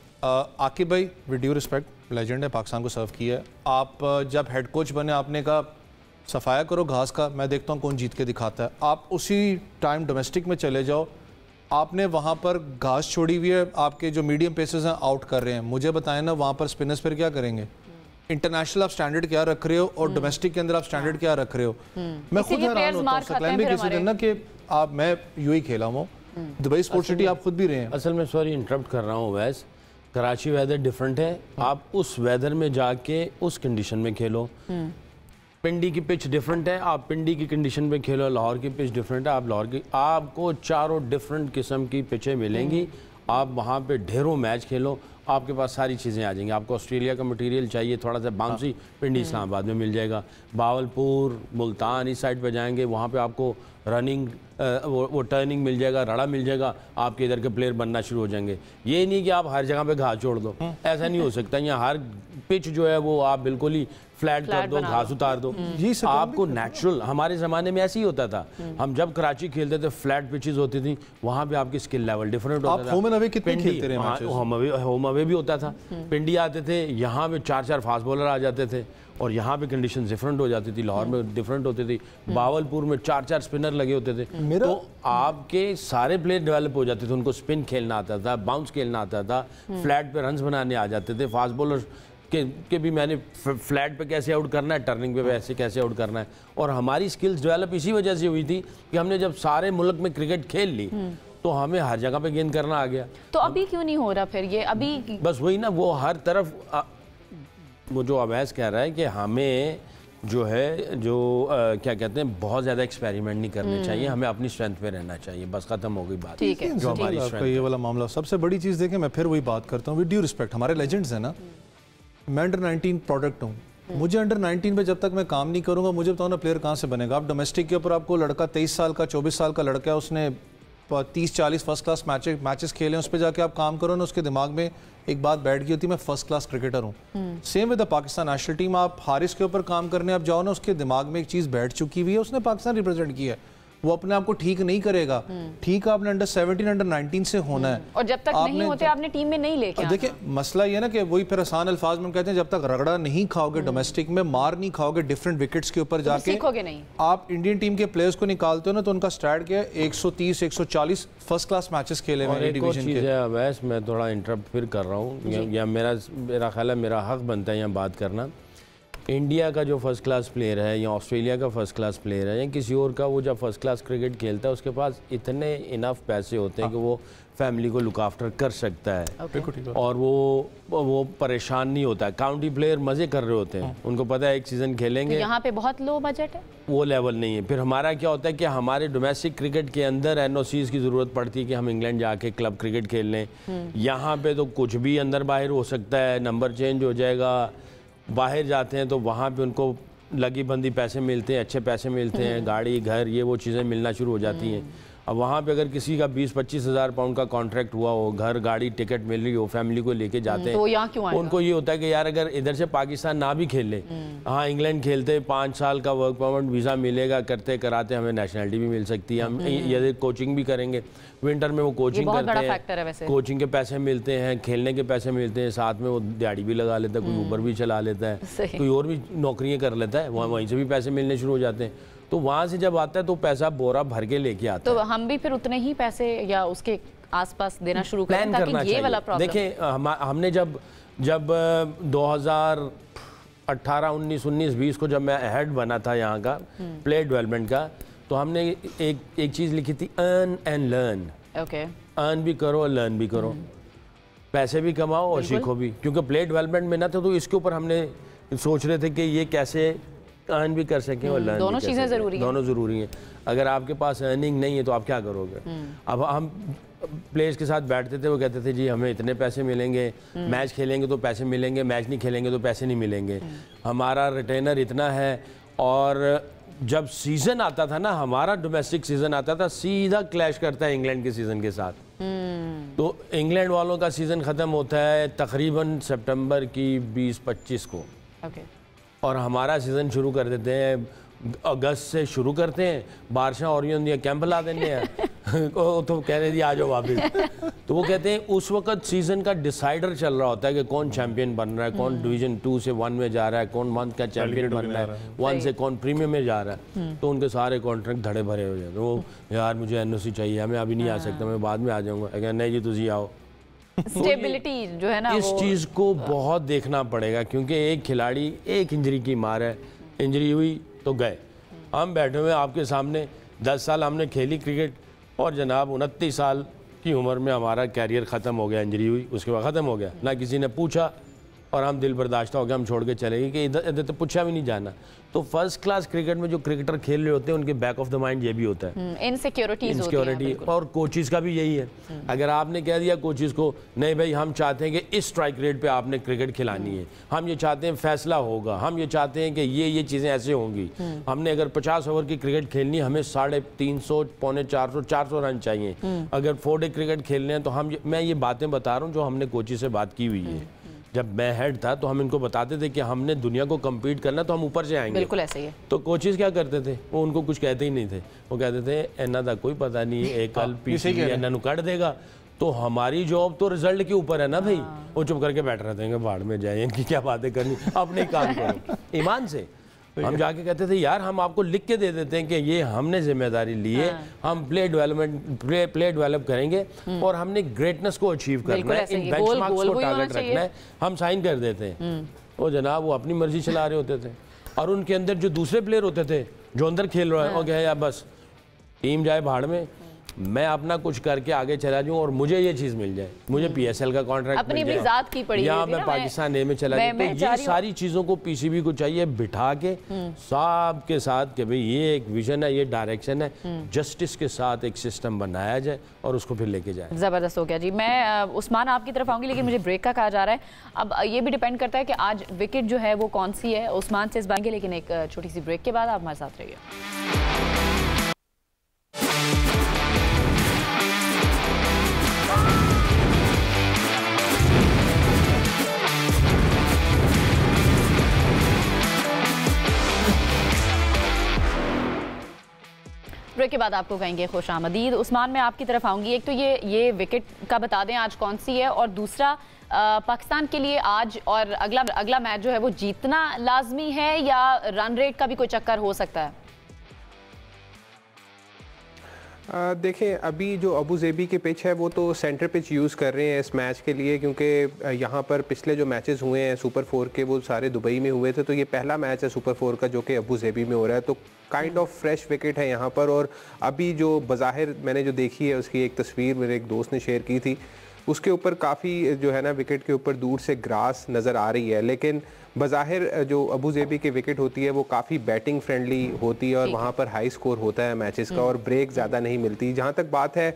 C: आकिब भाई विद ड्यू रिस्पेक्ट लेजेंड है, पाकिस्तान को सर्व किया है। आप जब हेड कोच बने आपने कहा सफाया करो घास का, मैं देखता हूँ कौन जीत के दिखाता है। आप उसी टाइम डोमेस्टिक में चले जाओ, आपने वहाँ पर घास छोड़ी हुई है, आपके जो मीडियम पेसर्स हैं आउट कर रहे हैं, मुझे बताएं ना वहाँ पर स्पिनर्स फिर क्या करेंगे? इंटरनेशनल आप स्टैंडर्ड क्या रख रहे हो और डोमेस्टिक के अंदर आप स्टैंडर्ड क्या रख रहे हो? मैं खुद हैरान होता हूँ सकलैन भी किसी दिन ना कि आप, मैं यूं ही खेला हूँ दुबई स्पोर्ट्स सिटी, आप खुद भी रहे हैं।
B: असल में सॉरी इंटरप्ट कर रहा हूँ वैस, कराची वेदर डिफरेंट है, आप उस वेदर में जाके उस कंडीशन में खेलो। पिंडी की पिच डिफरेंट है, आप पिंडी की कंडीशन में खेलो। लाहौर की पिच डिफरेंट है, आप लाहौर की, आपको चारों डिफरेंट किस्म की पिचें मिलेंगी। आप वहाँ पे ढेरों मैच खेलो, आपके पास सारी चीज़ें आ जाएंगी। आपको ऑस्ट्रेलिया का मटेरियल चाहिए थोड़ा सा बाउंसी, पिंडी इस्लामाबाद में मिल जाएगा। बावलपुर, मुल्तान इस साइड पे जाएंगे, वहाँ पे आपको रनिंग वो टर्निंग मिल जाएगा, रड़ा मिल जाएगा, आपके इधर के प्लेयर बनना शुरू हो जाएंगे। ये नहीं कि आप हर जगह पे घास छोड़ दो, ऐसा नहीं हो सकता। यहाँ हर पिच जो है वो आप बिल्कुल ही फ्लैट कर दो, घास उतार दो। आपको नेचुरल, हमारे ज़माने में ऐसे ही होता था। हम जब कराची खेलते थे फ्लैट पिचेस होती थी, वहाँ पे आपकी स्किल लेवल डिफरेंट होता था।
C: होम एंड अवे कितने खेलते रहे?
B: होम अवे भी होता था। पिंडी आते थे, यहाँ पे 4-4 फास्ट बॉलर आ जाते थे और यहाँ पे कंडीशन डिफरेंट हो जाती थी। लाहौर में डिफरेंट होती थी, बावलपुर में 4-4 स्पिनर लगे होते थे। तो आपके सारे प्लेयर डेवलप हो जाते थे, उनको स्पिन खेलना आता था, बाउंस खेलना आता था, फ्लैट पे रन्स बनाने आ जाते थे। फास्ट बॉलर के भी मैंने फ्लैट पे कैसे आउट करना है, टर्निंग पे वैसे कैसे आउट करना है। और हमारी स्किल्स डेवलप इसी वजह से हुई थी कि हमने जब सारे मुल्क में क्रिकेट खेल ली तो हमें हर जगह पे गेंद करना आ गया।
A: तो अभी क्यों नहीं हो रहा फिर ये? अभी
B: बस वही ना, वो हर तरफ वो जो अवैस कह रहा है कि हमें जो है जो क्या कहते हैं, बहुत ज़्यादा एक्सपेरिमेंट नहीं करने चाहिए, हमें अपनी स्ट्रेंथ पे रहना चाहिए, बस खत्म हो गई बात।
A: ठीक है,
B: जो हमारी स्ट्रेंथ,
C: ये वाला मामला सबसे बड़ी चीज़ देखें, मैं फिर वही बात करता हूँ, विद ड्यू रिस्पेक्ट, हमारे लेजेंड्स हैं ना, मैं अंडर 19 प्रोडक्ट हूँ, मुझे अंडर 19 पे जब तक मैं काम नहीं करूँगा, मुझे बताओ ना प्लेयर कहाँ से बनेगा? आप डोमेस्टिक के ऊपर आपको लड़का 23 साल का 24 साल का लड़का है, उसने 30-40 फर्स्ट क्लास मैचेस खेले, उस पर जाके आप काम करो ना, उसके दिमाग में एक बात बैठ गई होती है, मैं फर्स्ट क्लास क्रिकेटर हूँ। Same with the Pakistan national team, आप हारिस के ऊपर काम करने आप जाओ ना, उसके दिमाग में एक चीज़ बैठ चुकी हुई है, उसने पाकिस्तान रिप्रेजेंट किया है, वो अपने आप को ठीक नहीं करेगा। ठीक आपने अंडर 17 अंडर 19 से होना है,
A: और जब तक नहीं होते आपने टीम में नहीं लेके आना।
C: देखिए मसला ये ना कि वही फिर आसान अल्फाज में कहते हैं, जब तक रगड़ा नहीं खाओगे डोमेस्टिक में, मार नहीं खाओगे डिफरेंट विकेट्स के ऊपर जाके,
A: सीखोगे नहीं। आप
C: इंडियन टीम के प्लेयर्स को निकालते हो ना, तो उनका स्टैट क्या है? 130-140 फर्स्ट क्लास मैचेस खेले हुए डिवीजन के।
B: वैस मैं थोड़ा इंटरप्ट फिर कर रहा हूँ, या मेरा ख्याल है मेरा हक बनता है यहाँ बात करना। इंडिया का जो फर्स्ट क्लास प्लेयर है या ऑस्ट्रेलिया का फर्स्ट क्लास प्लेयर है या किसी और का, वो जब फर्स्ट क्लास क्रिकेट खेलता है उसके पास इतने इनफ पैसे होते हैं कि वो फैमिली को लुक आफ्टर कर सकता है और वो परेशान नहीं होता है। काउंटी प्लेयर मज़े कर रहे होते हैं, उनको पता है एक सीज़न खेलेंगे।
A: तो यहाँ पे बहुत लो बजट है,
B: वो लेवल नहीं है। फिर हमारा क्या होता है कि हमारे डोमेस्टिक क्रिकेट के अंदर एनओसीज़ की ज़रूरत पड़ती है कि हम इंग्लैंड जाके क्लब क्रिकेट खेल लें। यहाँ पे तो कुछ भी अंदर बाहर हो सकता है, नंबर चेंज हो जाएगा। बाहर जाते हैं तो वहाँ पे उनको लगी बंदी पैसे मिलते हैं, अच्छे पैसे मिलते हैं, गाड़ी घर ये वो चीज़ें मिलना शुरू हो जाती हैं। अब वहाँ पे अगर किसी का 20-25 हज़ार पाउंड का कॉन्ट्रैक्ट हुआ हो, घर गाड़ी टिकट मिल रही हो, फैमिली को लेके जाते हैं,
A: तो यहाँ क्यों आएगा? उनको
B: ये होता है कि यार अगर इधर से पाकिस्तान ना भी खेले, हाँ इंग्लैंड खेलते, 5 साल का वर्क परमिट वीज़ा मिलेगा, करते कराते हमें नेशनलिटी भी मिल सकती है। हम यदि कोचिंग भी करेंगे, विंटर में वो कोचिंग करते हैं, कोचिंग के पैसे मिलते हैं, खेलने के पैसे मिलते हैं, साथ में वो दिहाड़ी भी लगा लेता है, कोई ऊबर भी चला लेता है, कोई और भी नौकरियाँ कर लेता है, वहीं से भी पैसे मिलने शुरू हो जाते हैं। तो वहाँ से जब आता है तो पैसा बोरा भर के लेके आता है।
A: तो हम भी फिर उतने ही पैसे या उसके आसपास देना शुरू करें ताकि ये वाला प्रॉब्लम।
B: देखिए हमने जब 2018, 19, 19, 20 को जब मैं हेड बना था यहाँ का प्लेयर डेवलपमेंट का, तो हमने एक चीज़ लिखी थी, earn and learn.
A: Okay,
B: earn भी करो और लर्न भी करो, पैसे भी कमाओ और सीखो भी। क्योंकि प्लेयर डेवलपमेंट में ना तो इसके ऊपर हमने सोच रहे थे कि ये कैसे अर्न भी कर सकें और लर्न,
A: दोनों चीज़ें ज़रूरी हैं।
B: दोनों ज़रूरी हैं। अगर आपके पास अर्निंग नहीं है तो आप क्या करोगे? अब हम प्लेयर्स के साथ बैठते थे, वो कहते थे जी हमें इतने पैसे मिलेंगे, मैच खेलेंगे तो पैसे मिलेंगे, मैच नहीं खेलेंगे तो पैसे नहीं मिलेंगे, हमारा रिटेनर इतना है। और जब सीज़न आता था ना, हमारा डोमेस्टिक सीज़न आता था, सीधा क्लैश करता है इंग्लैंड के सीज़न के साथ। तो इंग्लैंड वालों का सीज़न ख़त्म होता है तकरीबन सितंबर की 20-25 को, और हमारा सीज़न शुरू कर देते हैं अगस्त से शुरू करते हैं, बारिशां हो रही होंगी, कैंप ला देंगे हैं तो कह रहे जी आ जाओ वापस। तो वो कहते हैं उस वक्त सीजन का डिसाइडर चल रहा होता है कि कौन चैंपियन बन रहा है, कौन डिवीजन 2 से 1 में जा रहा है, कौन मंथ का चैंपियन बन रहा है, 1 से कौन प्रीमियम में जा रहा है। तो उनके सारे कॉन्ट्रैक्ट धड़े भरे हो जाते। वो यार मुझे एनओसी चाहिए, मैं अभी नहीं आ सकता, मैं बाद में आ जाऊँगा। अगर नहीं जी तुझी आओ।
A: स्टेबिलिटी जो है ना,
B: इस चीज़ को बहुत देखना पड़ेगा, क्योंकि एक खिलाड़ी एक इंजरी की मार है, इंजरी हुई तो गए। हम बैठे हुए आपके सामने 10 साल हमने खेली क्रिकेट और जनाब 29 साल की उम्र में हमारा कैरियर ख़त्म हो गया, इंजरी हुई उसके बाद ख़त्म हो गया। ना किसी ने पूछा और हम दिल बर्दाश्त हो गया, हम छोड़ के चले गए कि इधर इधर तो पूछा भी नहीं जाना। तो फर्स्ट क्लास क्रिकेट में जो क्रिकेटर खेल रहे होते हैं उनके बैक ऑफ द माइंड ये भी होता है इनसिक्योरिटी, और कोचिज़ का भी यही है। अगर आपने कह दिया कोचिज़ को नहीं भाई हम चाहते हैं कि इस स्ट्राइक रेट पे आपने क्रिकेट खिलानी है, हम ये चाहते हैं फैसला होगा, हम ये चाहते हैं कि ये चीज़ें ऐसे होंगी, हमने अगर 50 ओवर की क्रिकेट खेलनी हमें 350 पौने 400 रन चाहिए, अगर 4 डे क्रिकेट खेलने हैं तो मैं ये बातें बता रहा हूँ जो हमने कोचिज़ से बात की हुई है। जब मैं हेड था तो हम इनको बताते थे कि हमने दुनिया को कम्पीट करना तो हम ऊपर से आएंगे।
A: बिल्कुल ऐसे ही है।
B: तो कोचेस क्या करते थे, वो उनको कुछ कहते ही नहीं थे, वो कहते थे इन्ना दा कोई पता नहीं है, एक कल पीसीबी इन्हों कट देगा। तो हमारी जॉब तो रिजल्ट के ऊपर है ना भाई। वो चुप करके बैठ रहे थे, बाढ़ में जाए, इनकी क्या बातें करनी, अपने ही काम करो ईमान से। हम जाके कहते थे यार हम आपको लिख के दे देते हैं कि ये हमने जिम्मेदारी ली है, हम प्ले डेवलप करेंगे और हमने ग्रेटनेस को अचीव करना है, इन बेंचमार्क्स को टारगेट रखना है, हम साइन कर देते हैं। वो जनाब वो अपनी मर्जी चला रहे होते थे और उनके अंदर जो दूसरे प्लेयर होते थे जो अंदर खेल रहे हैं वो क्या यार बस टीम जाए भाड़ में, मैं अपना कुछ करके आगे चला जाऊं और मुझे ये चीज मिल जाए, मुझे पीएसएल का कॉन्ट्रैक्ट मिल जाए,
A: ज़ात की पड़ी
B: या मैं पाकिस्तान ए में चला जाऊं। तो ये सारी चीजों को पीसीबी को चाहिए बिठा के सब के साथ कि भाई ये एक विजन है, ये डायरेक्शन है, जस्टिस के साथ एक सिस्टम बनाया जाए और उसको फिर लेके जाए।
A: जबरदस्त हो गया जी। मैं उस्मान आपकी तरफ आऊंगी लेकिन मुझे ब्रेक का कहा जा रहा है। अब ये भी डिपेंड करता है कि आज विकेट जो है वो कौन सी है, उस्मान से इस बात, लेकिन एक छोटी सी ब्रेक के बाद आप हमारे साथ रहिए। ब्रेक के बाद आपको कहेंगे खुश आमदीद। उस्मान मैं आपकी तरफ आऊंगी। एक तो ये विकेट का बता दें आज कौन सी है, और दूसरा पाकिस्तान के लिए आज और अगला मैच जो है वो जीतना लाजमी है या रन रेट का भी कोई चक्कर हो सकता है?
D: देखें अभी जो अबू ज़ेबी की पिच है वो तो सेंटर पिच यूज़ कर रहे हैं इस मैच के लिए, क्योंकि यहाँ पर पिछले जो मैचेस हुए हैं सुपर 4 के वो सारे दुबई में हुए थे, तो ये पहला मैच है सुपर 4 का जो कि अबू ज़ेबी में हो रहा है। तो काइंड ऑफ फ्रेश विकेट है यहाँ पर। और अभी जो बज़ाहिर मैंने जो देखी है उसकी एक तस्वीर मेरे एक दोस्त ने शेयर की थी, उसके ऊपर काफ़ी जो है ना विकेट के ऊपर दूर से ग्रास नज़र आ रही है, लेकिन बज़ाहिर जो अबू ज़ेबी की विकेट होती है वो काफ़ी बैटिंग फ्रेंडली होती है और वहाँ पर हाई स्कोर होता है मैचेस का और ब्रेक ज़्यादा नहीं मिलती। जहाँ तक बात है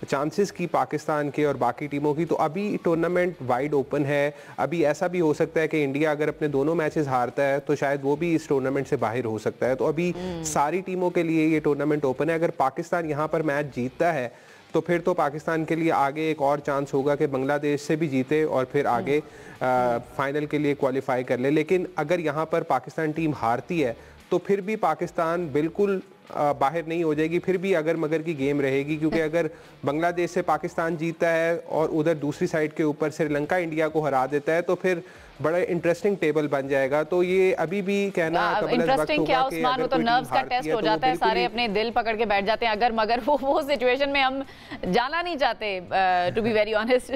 D: चांसेस की पाकिस्तान के और बाकी टीमों की, तो अभी टूर्नामेंट वाइड ओपन है। अभी ऐसा भी हो सकता है कि इंडिया अगर अपने दोनों मैचेस हारता है तो शायद वो भी इस टूर्नामेंट से बाहर हो सकता है। तो अभी सारी टीमों के लिए ये टूर्नामेंट ओपन है। अगर पाकिस्तान यहाँ पर मैच जीतता है तो फिर तो पाकिस्तान के लिए आगे एक और चांस होगा कि बांग्लादेश से भी जीते और फिर आगे फाइनल के लिए क्वालिफाई कर ले। लेकिन अगर यहाँ पर पाकिस्तान टीम हारती है तो फिर भी पाकिस्तान बिल्कुल बाहर नहीं हो जाएगी, फिर भी अगर मगर की गेम रहेगी, क्योंकि अगर बांग्लादेश से पाकिस्तान जीतता है और उधर दूसरी साइड के ऊपर श्रीलंका इंडिया को हरा देता है तो फिर बड़ा इंटरेस्टिंग टेबल बन जाएगा। तो ये अभी भी कहना
A: इंटरेस्टिंग क्या उस्मान, वो तो नर्व्स का टेस्ट हो जाता है, सारे अपने दिल पकड़ के बैठ जाते हैं अगर मगर वो सिचुएशन में हम जाना नहीं चाहते, टू बी वेरी ऑनेस्ट।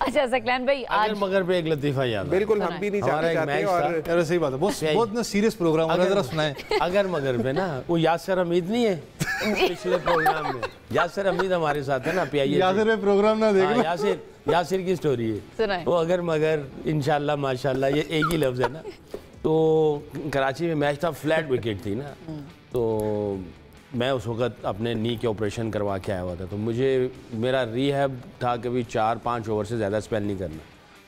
A: अच्छा सकलैन भाई आज
B: मगर पे एक लतीफा याद,
D: बिल्कुल हम भी नहीं चाहते
C: और सही बात है, बहुत सीरियस प्रोग्राम है, जरा सुनाएं।
B: अगर मगर पे ना वो यासर हमीद नहीं है पिछले प्रोग्राम में, यासर हमीद हमारे साथ है ना, पीआईए
C: यासर प्रोग्राम ना देखो,
B: यासिर की स्टोरी है वो अगर मगर इंशाल्लाह माशाल्लाह ये एक ही लफ्ज़ है ना। तो कराची में मैच था, फ्लैट विकेट थी ना, तो मैं उस वक्त अपने नी के ऑपरेशन करवा के आया हुआ था, तो मुझे मेरा रीहैब था कि भी 4-5 ओवर से ज़्यादा स्पेल नहीं करना,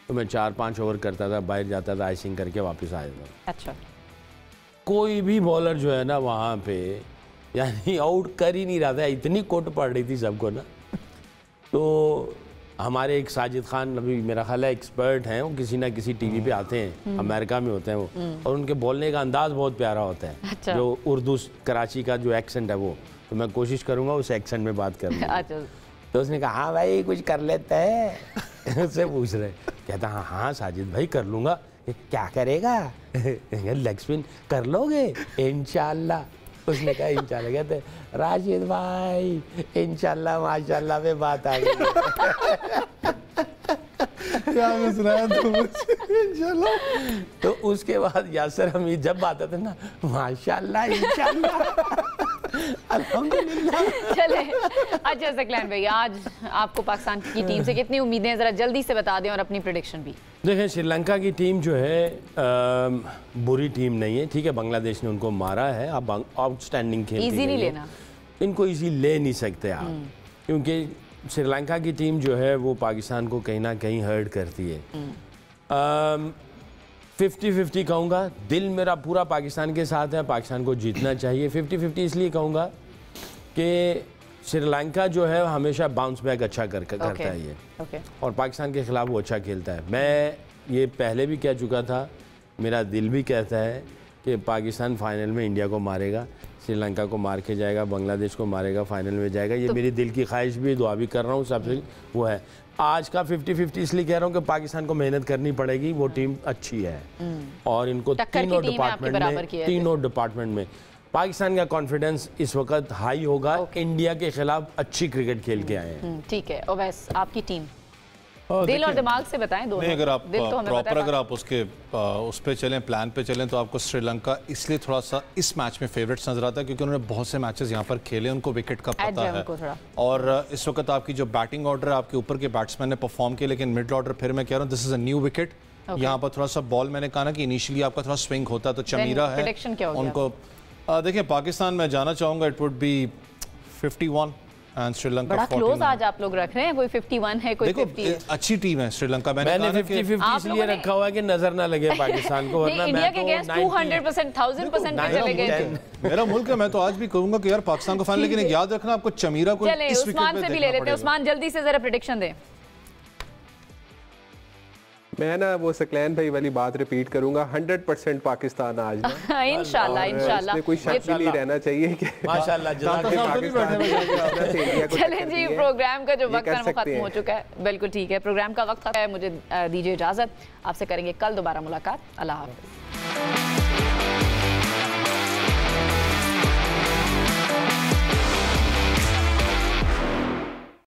B: तो मैं 4-5 ओवर करता था, बाहर जाता था, आइसिंग करके वापस आया था।
A: अच्छा,
B: कोई भी बॉलर जो है ना वहाँ पे यानी आउट कर ही नहीं रहा था, इतनी कोट पड़ रही थी सबको ना। तो हमारे एक साजिद खान अभी मेरा ख्याल है एक्सपर्ट हैं, वो किसी ना किसी टीवी पे आते हैं, अमेरिका में होते हैं वो, और उनके बोलने का अंदाज़ बहुत प्यारा होता है।
A: अच्छा।
B: जो उर्दू कराची का जो एक्सेंट है वो, तो मैं कोशिश करूँगा उस एक्सेंट में बात करने।
A: अच्छा।
B: तो उसने कहा हाँ भाई कुछ कर लेता है उससे पूछ रहे, कहता हाँ हाँ साजिद भाई कर लूँगा। क्या करेगा? लेग स्पिन कर लोगे? इंशाल्लाह। उसने कहा इंशाल्लाह। कहते राशिद भाई इंशाल्लाह माशाल्लाह में बात आ गई।
C: क्या मुस्कुराया तुम इंशाल्लाह।
B: तो उसके बाद यासर हमीद जब आता था ना, माशाल्लाह इंशाल्लाह अल्हम्दुलिल्लाह।
A: चले अच्छा सकलैन भाई, आज आपको पाकिस्तान की टीम से कितनी उम्मीदें हैं, जरा जल्दी से बता दें और अपनी प्रेडिक्शन भी।
B: देखिए श्रीलंका की टीम जो है बुरी टीम नहीं है, ठीक है, बांग्लादेश ने उनको मारा है, अब आउटस्टैंडिंग खेल
A: इजी नहीं लेना
B: इनको, इजी ले नहीं सकते आप, क्योंकि श्रीलंका की टीम जो है वो पाकिस्तान को कहीं ना कहीं हर्ट करती है। 50-50 कहूँगा, दिल मेरा पूरा पाकिस्तान के साथ है, पाकिस्तान को जीतना चाहिए। 50-50 इसलिए कहूँगा कि श्रीलंका जो है हमेशा बाउंस बैक अच्छा करता है ये, और पाकिस्तान के खिलाफ वो अच्छा खेलता है। मैं ये पहले भी कह चुका था, मेरा दिल भी कहता है कि पाकिस्तान फाइनल में इंडिया को मारेगा, श्रीलंका को मार के जाएगा, बांग्लादेश को मारेगा, फाइनल में जाएगा। ये मेरी दिल की ख्वाहिश भी, दुआ भी कर रहा हूँ सबसे, वो है। आज का 50-50 इसलिए कह रहा हूँ कि पाकिस्तान को मेहनत करनी पड़ेगी, वो टीम अच्छी है और इनको तीनों डिपार्टमेंट में पाकिस्तान का कॉन्फिडेंस इस वक्त हाई होगा। इंडिया के खिलाफ अच्छी क्रिकेट खेल के आए हैं।
A: ठीक है, और वैसे आपकी टीम दिल और दिमाग से बताएं दोनों।
C: नहीं, अगर आप प्रॉपर अगर आप उसके उस पे चलें, प्लान पे चलें, तो आपको श्रीलंका इसलिए थोड़ा सा इस मैच में फेवरेट्स नजर आता है क्योंकि उन्होंने बहुत से मैचेस यहाँ पर खेले, उनको विकेट का पता है। और इस वक्त आपकी जो बैटिंग ऑर्डर है, आपके ऊपर के बैट्समैन ने परफॉर्म किया, लेकिन मिडल ऑर्डर फिर मैं कह रहा हूँ this is a new wicket. यहाँ पर थोड़ा सा बॉल, मैंने कहा ना कि इनिशियली आपका थोड़ा स्विंग होता है, तो चमीरा है उनको। देखिए पाकिस्तान में जाना चाहूँगा, it would be 51 and Sri Lanka
A: बड़ा क्लोज आज आप लोग रख रहे हैं, कोई 51 है, कोई 50 है।
C: अच्छी टीम है श्रीलंका।
B: मैंने 50-50 इसलिए रखा हुआ है कि नजर ना लगे पाकिस्तान को, वरना
A: इंडिया के अगेंस्ट 200%, 1000% पे चले गए।
C: मेरा मुल्क है, मैं तो आज भी कहूंगा कि यार पाकिस्तान को फाइनल, लेकिन याद रखना आपको चमीरा को
A: चले उस्मान से भी ले लेते हैं। उस्मान जल्दी से जरा प्रेडिक्शन दें।
D: मैं ना वो सकलैन भाई वाली बात रिपीट करूंगा, 100% पाकिस्तान आज ना
A: इंशाल्लाह इंशाल्लाह,
D: कोई शक भी नहीं रहना चाहिए कि
B: माशाल्लाह।
A: चलें जी, प्रोग्राम का जो वक्त है वो खत्म हो चुका है। बिल्कुल ठीक है, प्रोग्राम का वक्त है, मुझे दीजिए इजाजत, आपसे करेंगे कल दोबारा मुलाकात। अल्लाह हाफ़िज़।